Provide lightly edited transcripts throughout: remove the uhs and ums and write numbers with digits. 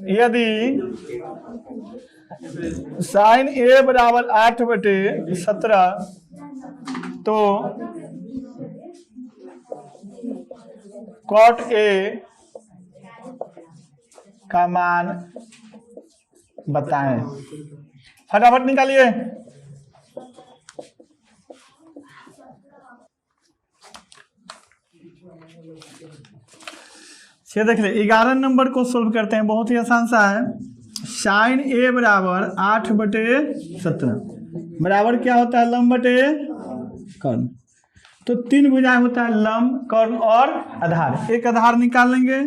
यदि साइन ए बराबर 8/17 तो कॉट ए का मान बताएं। फटाफट निकालिए। ये देख ले 11 नंबर को सोल्व करते हैं, बहुत ही आसान सा है। साइन ए बराबर 8/17 बराबर क्या होता है, लंब बटे कर्ण। तो 3 भुजाएं होता है, लंब, कर्ण और आधार। एक आधार निकाल लेंगे,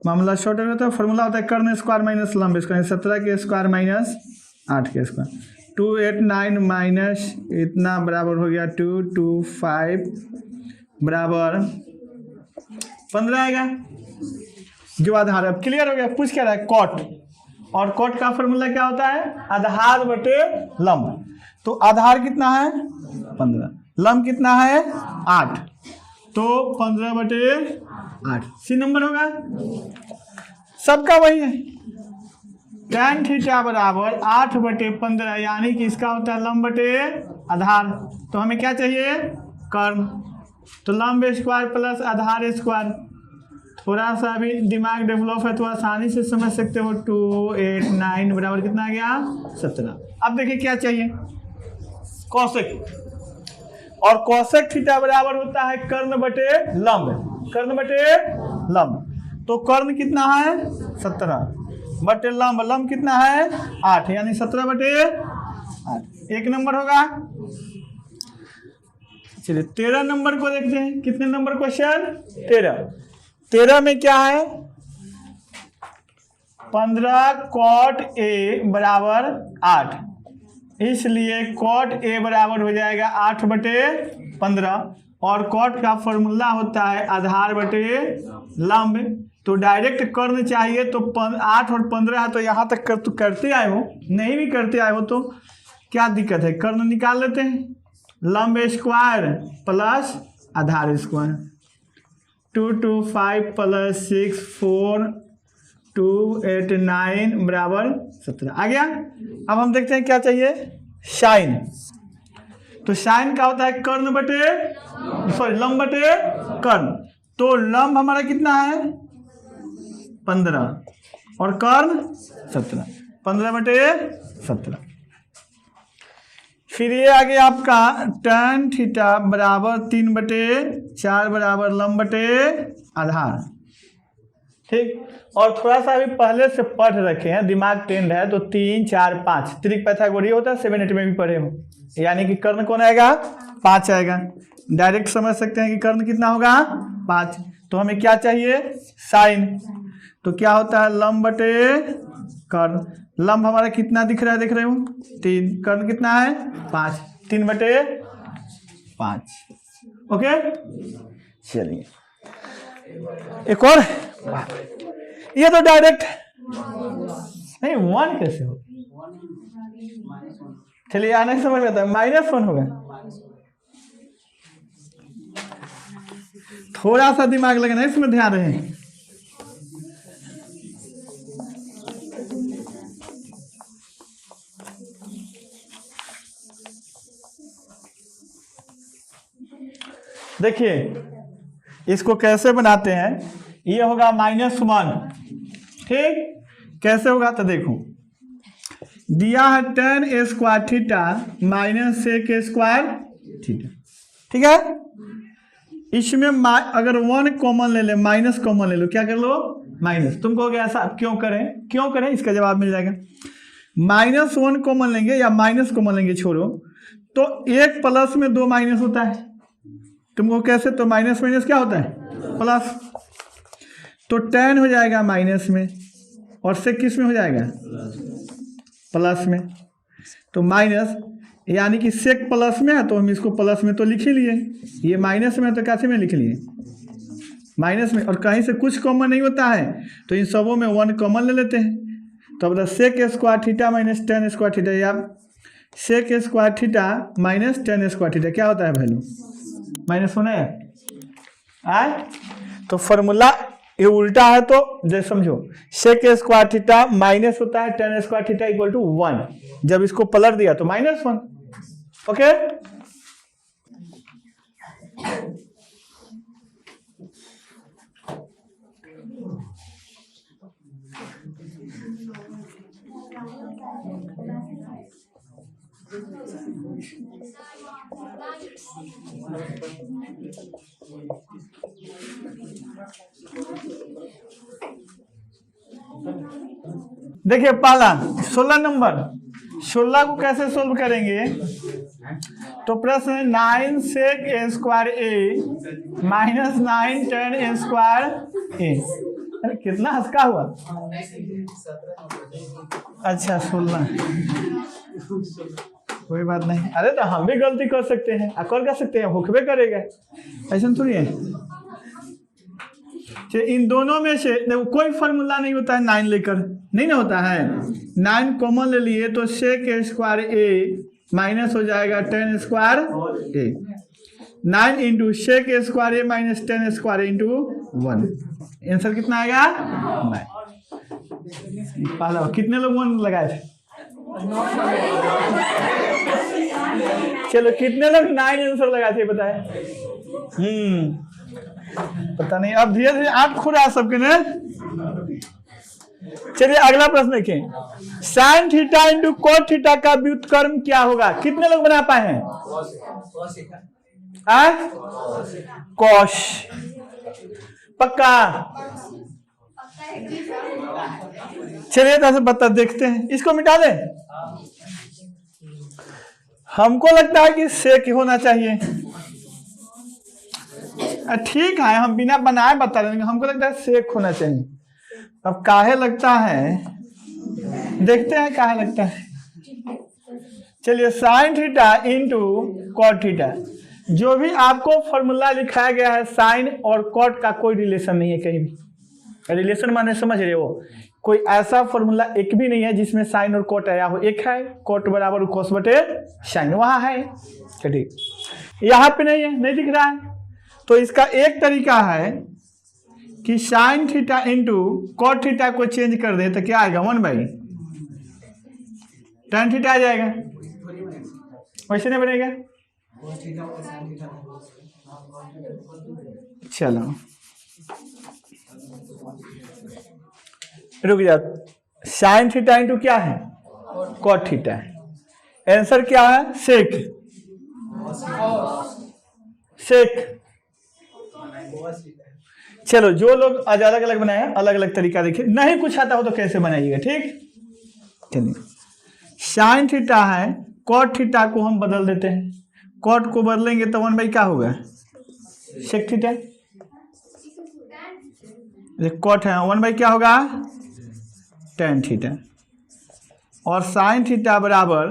मामला छोटा होता है। फॉर्मूला होता है कर्ण स्क्वायर माइनस लंब स्क्वायर, 17 के स्क्वायर माइनस 8 के स्क्वायर। 2 8 9 माइनस इतना बराबर हो गया 2 2 5 बराबर 15 आएगा जो आधार है। अब क्लियर हो गया। पूछ क्या रहा है, कॉट, और कॉट का फॉर्मूला क्या होता है, आधार बटे लंब। तो आधार कितना है 15, लंब कितना है 8, तो 15/8 सी नंबर होगा। सबका वही है। tan थीटा बराबर 8/15 यानी कि इसका होता है लंब बटे आधार। तो हमें क्या चाहिए, कर्ण। तो लंब स्क्वायर प्लस आधार स्क्वायर। थोड़ा सा अभी दिमाग डेवलप है तो आसानी से समझ सकते हो। 2 8 9 बराबर कितना आ गया 17। अब देखिए क्या चाहिए, कौशिक। और कौशिक थीटा बराबर होता है कर्ण बटे लंब, कर्ण बटे लंब। तो कर्ण कितना है 17 बटे लंब, लंब कितना है 8 यानी 17/8। एक नंबर होगा। चलिए 13 नंबर को देखते हैं। कितने नंबर क्वेश्चन, 13 में क्या है, 15 कॉट ए बराबर 8, इसलिए कॉट ए बराबर हो जाएगा 8/15। और कॉट का फॉर्मूला होता है आधार बटे लंब। तो डायरेक्ट कर्ण चाहिए, तो 8 और 15 है तो यहाँ तक तो करते आए हो, नहीं भी करते आए हो तो क्या दिक्कत है, कर्ण निकाल लेते हैं। लंब स्क्वायर प्लस आधार स्क्वायर, 2 2 5 प्लस 6 4 2 8 9 बराबर 17 आ गया। अब हम देखते हैं क्या चाहिए, साइन। तो साइन का होता है कर्ण बटे लंब बटे कर्ण। तो लंब हमारा कितना है 15 और कर्ण 17, 15/17। फिर ये आ गया आपका tan थीटा बराबर 3/4 बराबर लंब बटे आधार। ठीक। और थोड़ा सा अभी पहले से पढ़ रखे हैं, दिमाग टेंड है, तो 3 4 5 त्रिक पैथागोरस होता है, 7 8 में भी पढ़े हो। यानी कि कर्ण कौन आएगा 5 आएगा। डायरेक्ट समझ सकते हैं कि कर्ण कितना होगा 5। तो हमें क्या चाहिए, साइन। तो क्या होता है लंब बटे कर्ण। लंब हमारा कितना दिख रहा है, देख रहे हो 3, कर्ण कितना है 5, 3/5। ओके। चलिए एक और, ये तो डायरेक्ट नहीं, 1 कैसे हो, चलिए आने समझ में आता है, -1 होगा। थोड़ा सा दिमाग लगना है इसमें, ध्यान रहे। देखिए इसको कैसे बनाते हैं, ये होगा -1। ठीक, कैसे होगा तो देखो, दिया है tan square theta minus sec square theta. ठीक है, इसमें अगर 1 कॉमन ले ले, माइनस कॉमन ले लो, क्या कर लो माइनस। तुम कहोगे ऐसा क्यों करें, इसका जवाब मिल जाएगा। -1 कॉमन लेंगे या माइनस कॉमन लेंगे, छोड़ो, तो एक प्लस में 2 माइनस होता है। तुमको कैसे, तो माइनस माइनस क्या होता है प्लस। तो tan हो जाएगा माइनस में और sec किस में हो जाएगा प्लस में। तो माइनस यानी कि sec प्लस में है तो हम इसको प्लस में तो लिख ही लिए, ये माइनस में है तो कैसे में लिख लिए माइनस में। और कहीं से कुछ कॉमन नहीं होता है तो इन सबों में 1 कॉमन ले लेते हैं। तो अब sec square theta minus tan square theta, या sec square theta minus tan square theta क्या होता है वैल्यू -1 है। तो फॉर्मूला ये उल्टा है तो जैसे समझो सेक स्क्वायर थीटा माइनस होता है tan square theta equal to 1, जब इसको पलट दिया तो -1। ओके, देखिए पहला 16 नंबर, 16 को कैसे सोल्व करेंगे? तो प्रश्न है 9 सेक ए स्क्वायर ए माइनस 9 टेन ए स्क्वायर ए। अरे कितना हंसका हुआ? अच्छा 16, कोई बात नहीं। अरे तो हम भी गलती कर सकते हैं, कर सकते हैं, होकबे करेगा, ऐसा थोड़ी है। इन दोनों में से कोई फॉर्मूला नहीं होता है 9 लेकर, नहीं ना होता है। 9 कॉमन ले लिए तो सेक ए स्क्वायर ए माइनस हो जाएगा 10 स्क्वायर ए। 9 इंटू सेक ए स्क्वायर ए माइनस 10 स्क्वायर इंटू 1, आंसर कितना आएगा? 9। पहला कितने लोग 1 लगाए थे? चलो कितने लोग 9 आंसर लगाए थे बताए? पता नहीं, अब धीरे धीरे आप खुद आ सबके ने। चलिए अगला प्रश्न देखें, sign theta into cot theta का व्युत्क्रम क्या होगा? कितने लोग बना पाए हैं? कॉस, पक्का? चलिए तो बता देखते हैं, इसको मिटा दें। हमको लगता है कि सेक होना चाहिए। ठीक है, हम बिना बनाए बता रहे हैं, हमको लगता है सेक होना चाहिए। अब काहे लगता है, देखते हैं काहे लगता है। चलिए sine theta into cot theta, जो भी आपको फॉर्मूला लिखाया गया है साइन और कॉट का कोई रिलेशन नहीं है कहीं भी। रिलेशन माने समझ रहे हो, कोई ऐसा फॉर्मूला एक भी नहीं है जिसमें साइन और कॉट आया हो। एक है कॉट बराबर कोस बटे साइन, वहां है, ठीक, यहाँ पे नहीं है, नहीं दिख रहा है। तो इसका एक तरीका है कि sine theta into cot theta को चेंज कर दे तो क्या आएगा? 1/tan थीटा आ जाएगा। वैसे नहीं बनेगा? चलो रुक जा, साइन थीटा इंटू क्या है? Cot theta. आंसर क्या है? सेक। सेक। चलो जो लोग आज अलग अलग बनाए हैं अलग अलग तरीका देखिए, नहीं कुछ आता हो तो कैसे बनाइएगा, ठीक। चलिए साइन थीटा है, कॉट थीटा को हम बदल देते हैं। कॉट को बदलेंगे तो 1/, क्या होगा? Sec theta. कॉट है 1/, क्या होगा? tan theta. और साइन थीटा बराबर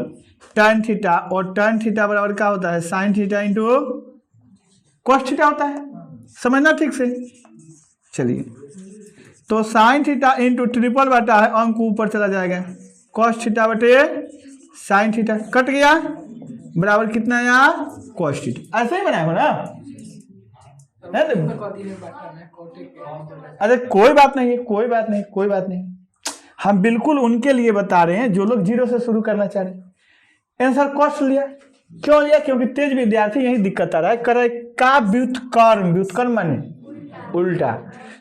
tan थीटा, और tan थीटा बराबर क्या होता है? Sign theta into cos theta होता है। समझना ठीक से। चलिए तो साइन थीटा इंटू ट्रिपल बटा है, अंक ऊपर चला जाएगा, कॉस थीटा बटे साइन थीटा, कट गया, बराबर कितना आया? Cos theta. ऐसे ही बनाया ना? अरे कोई बात नहीं है, कोई बात नहीं, कोई बात नहीं। हम बिल्कुल उनके लिए बता रहे हैं जो लोग 0 से शुरू करना चाह रहे हैं। आंसर कॉस लिया, क्यों लिया? क्योंकि तेज विद्यार्थी यही दिक्कत आ रहा है, करे का व्युत्क्रम, व्युत्क्रम माने उल्टा,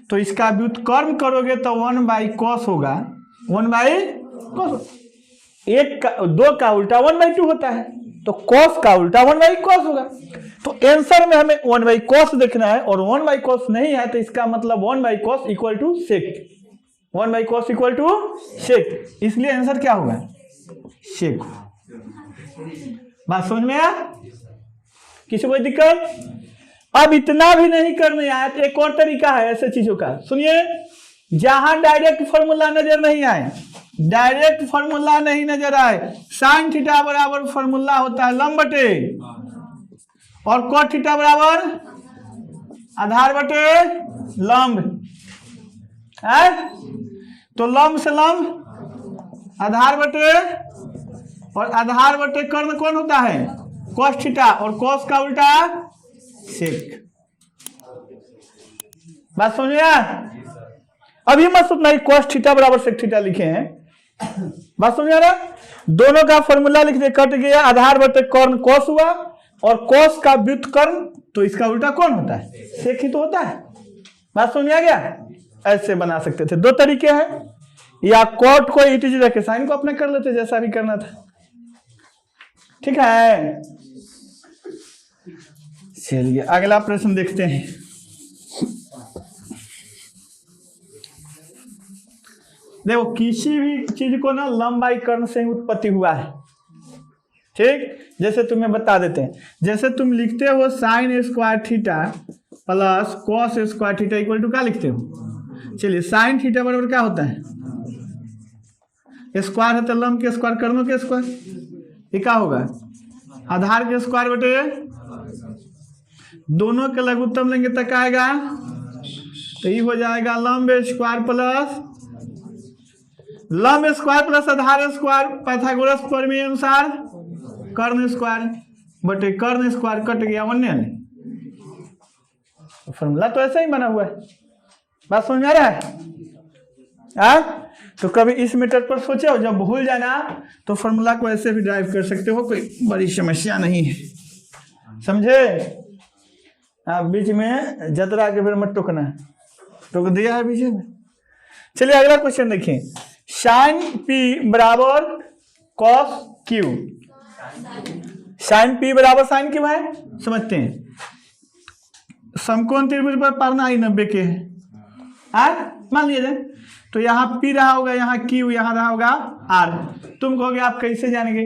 तो इसका व्युत्क्रम करोगे तो 1/cos होगा, 1/cos। एक का, 2 का उल्टा 1/2 होता है, तो cos का उल्टा 1/cos होगा। तो आंसर में हमें 1/cos देखना है, और 1/cos नहीं है तो इसका मतलब 1/cos equal to sec, 1/cos equal to sec, इसलिए आंसर क्या होगा? सेक। बात समझ में आया? किसी को दिक्कत? अब इतना भी नहीं करने आया तो एक और तरीका है ऐसे चीजों का, सुनिए। जहां डायरेक्ट फॉर्मूला नजर नहीं आए, डायरेक्ट फॉर्मूला नहीं नजर आए, साइन थीटा बराबर फॉर्मूला होता है लंब बटे, और कॉट थीटा बराबर आधार बटे लंब है। तो लंब से लंब, आधार बटे, और आधार बटे कर्ण कौन होता है? कॉस थीटा, और कॉस का उल्टा सेक। बात समझ गया? अभी मत सोचना कि cos थीटा बराबर sec थीटा लिखे हैं, बात समझ आ रहा है? दोनों का फॉर्मूला लिख दे, कट गया, आधार बटे कर्ण cos हुआ, और cos का व्युत्कर्ण तो इसका उल्टा कौन होता है? sec ही तो होता है। बात समझ आ गया? ऐसे बना सकते थे, दो तरीके हैं, या cot को इट इज रखे साइन को अपने कर लेते, जैसा भी करना था। ठीक है, चलिए अगला प्रश्न देखते हैं। देखो किसी भी चीज को ना लंबाई कर्ण से ही उत्पत्ति हुआ है, ठीक, जैसे तुम्हें बता देते हैं, जैसे तुम लिखते हो sine square theta plus cos square theta equal to क्या लिखते हो? चलिए साइन थीटा बराबर क्या होता है? स्क्वायर है तो लंब के स्क्वायर, कर्णों के स्क्वायर, ये क्या होगा? आधार के स्क्वायर बटे दोनों के लघुत्तम लेंगे तक आएगा, तो ये हो जाएगा लंब स्क्वायर प्लस लंब स्क्वायर प्लस आधार स्क्वायर पाइथागोरस प्रमेय अनुसार कर्ण स्क्वायर बटे कर्ण स्क्वायर, कट गया वन्य ने। फॉर्मूला तो ऐसा ही बना हुआ है, बात समझ में आ रहा है? तो कभी इस मेथड पर सोचे हो, जब भूल जाना तो फॉर्मूला को ऐसे भी ड्राइव कर सकते हो, कोई बड़ी समस्या नहीं है, समझे? बीच में जतरा के फिर मत टोकना, टोक दिया है बीच में। चलिए अगला क्वेश्चन देखिए, साइन पी बराबर कॉस क्यू, साइन पी बराबर साइन क्यू है, समझते हैं। समकोण त्रिभुज पर पारना 90 के है, मान लीजिए, तो यहाँ पी रहा होगा, यहाँ क्यू, यहाँ रहा होगा आर। तुम कहोगे आप कैसे जानेंगे?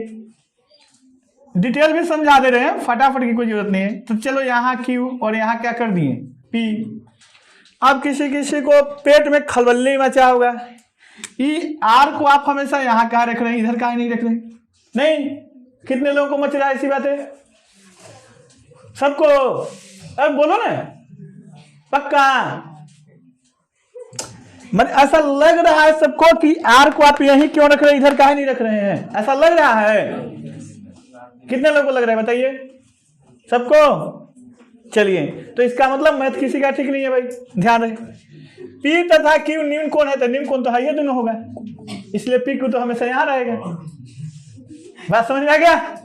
डिटेल भी समझा दे रहे हैं, फटाफट की कोई जरूरत नहीं है। तो चलो यहाँ क्यू और यहाँ क्या कर दिए पी। अब किसी किसी को पेट में खलबल्ली मचा होगा, ये आर को आप हमेशा यहाँ कहाँ रख रहे हैं, इधर कहाँ नहीं रख रहे? नहीं, कितने लोगों को मच रहा है ऐसी बातें? सबको? अब बोलो ना पक्का, मतलब ऐसा लग रहा है सबको कि आर को आप यहीं क्यों रख रहे हैं, इधर काहे नहीं रख रहे हैं, ऐसा लग रहा है? कितने लोगों को लग रहा है बताइए? सबको? चलिए, तो इसका मतलब मैथ किसी का ठीक नहीं है भाई, ध्यान रहे। पी तथा क्यू न्यून कोण है, तो न्यून कोण तो है दोनों होगा, इसलिए पी क्यू तो हमेशा यहां रहेगा। बात समझ में आ गया?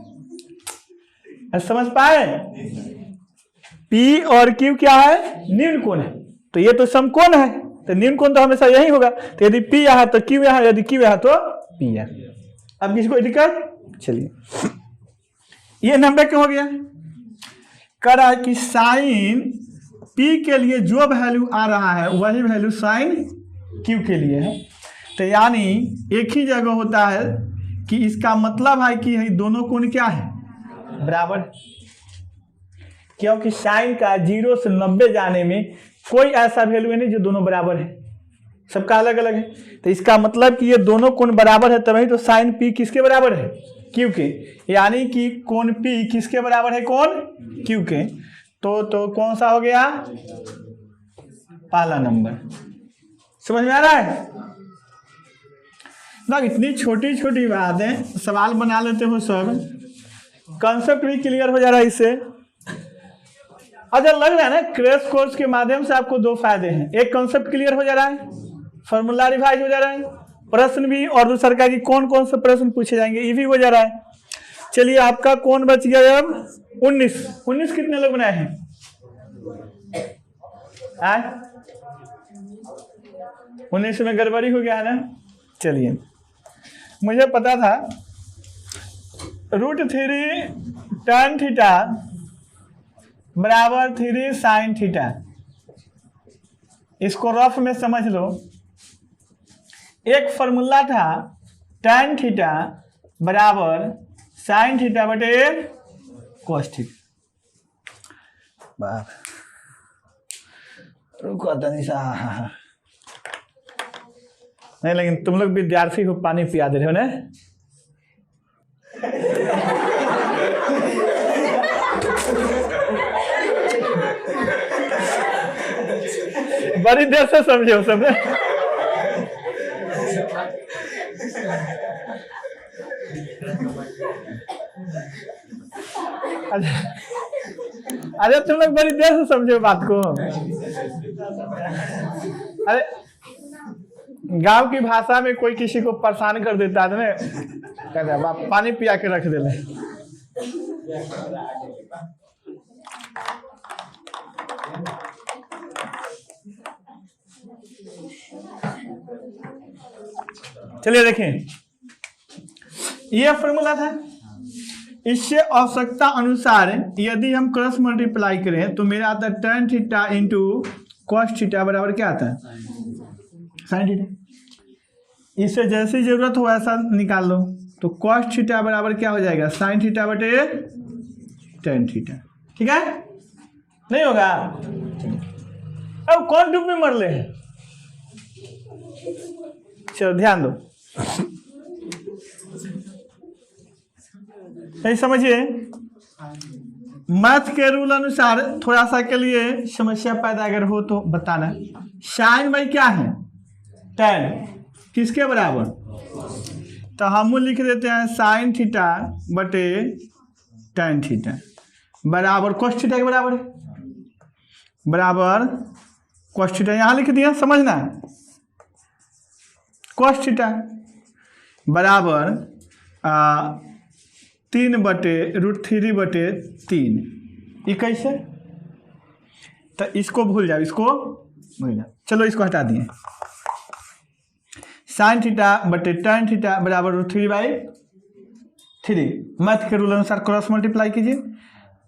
समझ पाए? पी और क्यू क्या है? न्यून कोण है, तो ये तो समकोण है, तो न्यून कोण तो हमेशा यही होगा। तो यदि पी यहाँ तो क्यू यहाँ, यदि क्यू यहाँ तो पी यहाँ। अब किसी को दिक्कत? चलिए, ये 90 क्यों हो गया? कह रहा है कि साइन पी के लिए जो वैल्यू आ रहा है वही वैल्यू साइन क्यू के लिए है। तो यानी एक ही जगह होता है कि इसका मतलब है कि दोनों कोण क्या है? बराबर, क्योंकि साइन का 0 से 90 जाने में कोई ऐसा वैल्यू नहीं जो दोनों बराबर है, सबका अलग अलग है। तो इसका मतलब कि ये दोनों कोण बराबर है, तभी तो साइन पी किसके बराबर है? क्यू के, यानी कि कोण पी किसके बराबर है? कोण क्यू के। तो कौन सा हो गया? पहला नंबर। समझ में आ रहा है ना? इतनी छोटी छोटी बातें सवाल बना लेते हो सब, कॉन्सेप्ट भी क्लियर हो जा रहा है इससे। अच्छा लग रहा है ना, क्रैश कोर्स के माध्यम से आपको दो फायदे हैं, एक कॉन्सेप्ट क्लियर हो जा रहा है, फॉर्मूला रिवाइज हो जा रहा है, प्रश्न भी, और दूसरा का कि कौन कौन से प्रश्न पूछे जाएंगे ये भी हो जा रहा है। चलिए आपका कौन बच गया अब? 19 कितने लोग बनाए हैं? 19 में गड़बड़ी हो गया है ना? चलिए, मुझे पता था √3 tan थीटा बराबर 3 sin थीटा, इसको रफ में समझ लो। एक फॉर्मूला था tan थीटा बराबर sin थीटा बटे cos थीटा। रुको तनिषा, नहीं लेकिन तुम लोग विद्यार्थी हो, पानी पिया दे रहे हो ना? बड़ी देर से समझे हो सब। अरे तुम लोग बड़ी देर से समझे बात को। अरे गांव की भाषा में कोई किसी को परेशान कर देता है ना, कहते हैं बाप पानी पिया के रख दे ले। चलिए देखें, यह फॉर्मूला था। इससे आवश्यकता अनुसार यदि हम क्रॉस मल्टीप्लाई करें तो मेरा आता है tan theta into cos theta बराबर क्या आता है, साइन थीटा। इससे जैसी जरूरत हो ऐसा निकाल लो। तो कॉस थीटा बराबर क्या हो जाएगा, साइन थीटा बटे tan थीटा। ठीक है, नहीं होगा। अब कौन टूप में मर ले, चलो ध्यान दो, नहीं समझिए। मैथ के रूल अनुसार थोड़ा सा के लिए समस्या पैदा अगर हो तो बताना। साइन भाई क्या है, tan, किसके बराबर, तो हम लिख देते हैं साइन थीटा बटे tan थीटा बराबर cos थीटा के बराबर है, बराबर cos थीटा यहाँ लिख दिया, समझना। cos थीटा बराबर 3/√3/3। ये कैसे, तो इसको भूल जाओ, इसको भूल जाओ, चलो इसको हटा दिए। साइन थीटा बटे tan थीटा बराबर √3/3। मैथ के रूल अनुसार क्रॉस मल्टीप्लाई कीजिए,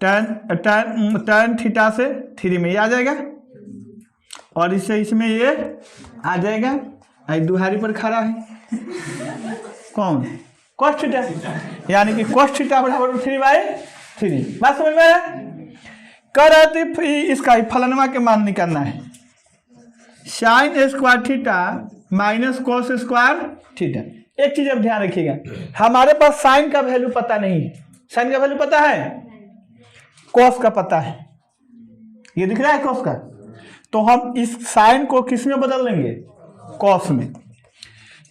tan थीटा से 3 में ये आ जाएगा और इससे इसमें ये आ जाएगा। आई दुहारी पर खड़ा है कौन, cos थीटा, यानी कि cos थीटा बराबर 3/3। बात समझ में आया। कर इसका फलनवा के मान निकालना है, sign square theta minus cos square theta. एक चीज अब ध्यान रखिएगा, हमारे पास साइन का वैल्यू पता नहीं है। साइन का वैल्यू पता है, कॉस का पता है, ये दिख रहा है कॉस का। तो हम इस साइन को किस में बदल लेंगे, कॉस में।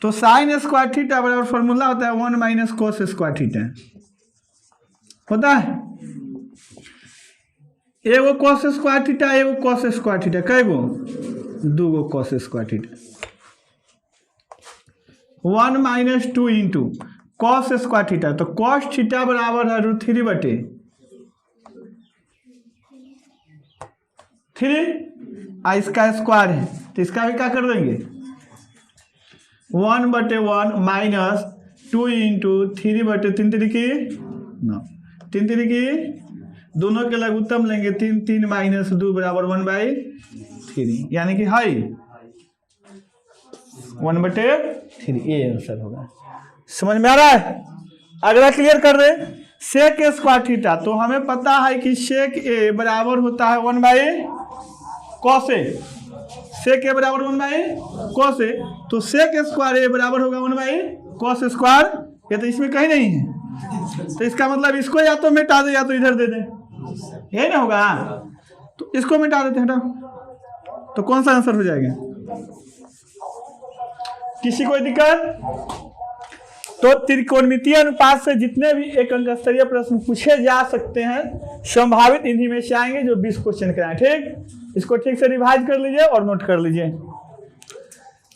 तो साइन स्क्वायर थीटा बराबर फॉर्मूला होता है 1 माइनस कॉस स्क्वायर थीटा, होता है। एगो कॉस स्क्वायर थीटा, एगो कॉस स्क्वायर थीटा, कै गो, 2 गो cos square theta. 1 minus 2 into cos square theta, तो कॉस थीटा बराबर है √3/3। इसका स्क्वायर है तो इसका भी क्या कर देंगे, 1/1 माइनस 2 इंटू 3/3 की 9, 3 दोनों के लघुत्तम लेंगे, 3 माइनस 2 बराबर 1/3, यानी कि हाई 1/3। ये आंसर होगा। समझ में आ रहा है। अगला क्लियर कर दे, सेक स्क्वायर थीटा, तो हमें पता है कि सेक ए बराबर होता है 1/cos ए, सेक ए बराबर 1/cos ए, तो सेक स्क्वायर ए बराबर होगा 1/cos स्क्वायर। ये तो इसमें कहीं नहीं है, तो इसका मतलब इसको या तो मिटा दे या तो इधर दे दे, यही ना होगा। तो इसको मिटा देते हैं, हटाओ, तो कौन सा आंसर हो जाएगा। किसी कोई दिक्कत। तो त्रिकोणमितीय अनुपात से जितने भी एक अंक स्तरीय प्रश्न पूछे जा सकते हैं संभावित इन्हीं में से आएंगे जो 20 क्वेश्चन कराएं। ठीक, इसको ठीक से रिवाइज कर लीजिए और नोट कर लीजिए।